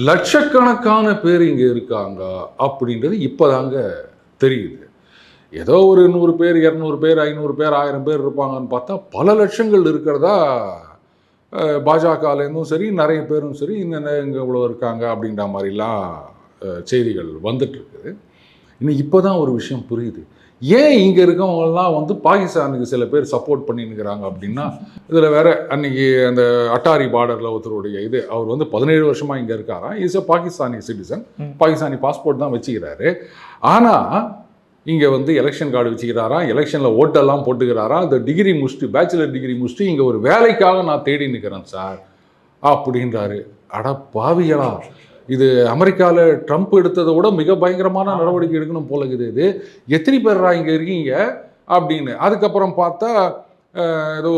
லட்சக்கணக்கான பேர் இங்கே இருக்காங்க அப்படின்றது இப்போதாங்க தெரியுது. ஏதோ ஒரு 100 பேர் 200 பேர் 500 பேர் 1000 பேர் இருப்பாங்கன்னு பார்த்தா பல லட்சங்கள் இருக்கிறதா பாஜகலேருந்தும் சரி நிறைய பேரும் சரி இன்னும் இங்கே இவ்வளோ இருக்காங்க அப்படின்ற மாதிரிலாம் செய்திகள் வந்துட்டு இருக்குது. இன்னும் இப்போ தான் ஒரு விஷயம் புரியுது. ஏன் இங்கே இருக்கவங்கலாம் வந்து பாகிஸ்தானுக்கு சில பேர் சப்போர்ட் பண்ணின்னுக்கிறாங்க அப்படின்னா, இதில் வேற அன்னைக்கு அந்த அட்டாரி பார்டரில் ஒருத்தருடைய அவர் வந்து 17 வருஷமாக இங்கே இருக்காராம். Is a Pakistani citizen, Pakistani passport தான் வச்சுக்கிறாரு. ஆனால் இங்கே வந்து எலெக்ஷன் கார்டு வச்சுக்கிறாராம், எலெக்ஷனில் ஓட்டெல்லாம் போட்டுக்கிறாராம். அந்த டிகிரி முடிச்சுட்டு பேச்சுலர் டிகிரி முடிச்சுட்டு இங்கே ஒரு வேலைக்காக நான் தேடி நிற்கிறேன் சார் அப்படின்றாரு. அட பாவிகளா, இது அமெரிக்காவில் ட்ரம்ப் எடுத்ததை விட மிக பயங்கரமான நடவடிக்கை எடுக்கணும் போல இருக்குது. இது எத்தனை பேரா இங்கே இருக்கீங்க அப்படின்னு. அதுக்கப்புறம் பார்த்தா ஏதோ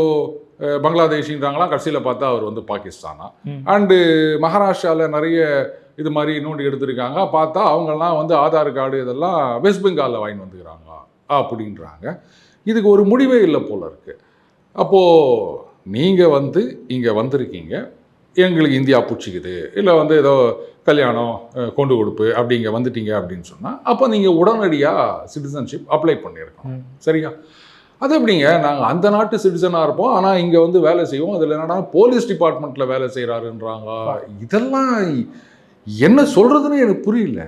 பங்களாதேஷின்றாங்களாம், கடைசியில் பார்த்தா அவர் வந்து பாகிஸ்தானா. அண்டு மகாராஷ்டிராவில் நிறைய இது மாதிரி நோண்டி எடுத்திருக்காங்க. பார்த்தா அவங்கெல்லாம் வந்து ஆதார் கார்டு இதெல்லாம் வெஸ்ட் பெங்காலில் வாங்கி வந்துக்கிறாங்க அப்படின்றாங்க. இதுக்கு ஒரு முடிவே இல்லை போல இருக்கு. அப்போது நீங்கள் வந்து இங்கே வந்திருக்கீங்க, எங்களுக்கு இந்தியா பிடிச்சிக்குது, இல்லை வந்து ஏதோ கல்யாணம் கொண்டு கொடுப்பு அப்படி இங்கே வந்துட்டீங்க அப்படின்னு சொன்னால் அப்போ நீங்கள் உடனடியாக சிட்டிசன்ஷிப் அப்ளை பண்ணியிருக்கணும். சரியா? அது எப்படிங்க, நாங்கள் அந்த நாட்டு சிட்டிசனாக இருப்போம், ஆனால் இங்கே வந்து வேலை செய்வோம், அதில் என்னன்னா போலீஸ் டிபார்ட்மெண்ட்டில் வேலை செய்கிறாருன்றாங்க. இதெல்லாம் என்ன சொல்கிறதுன்னு எனக்கு புரியல.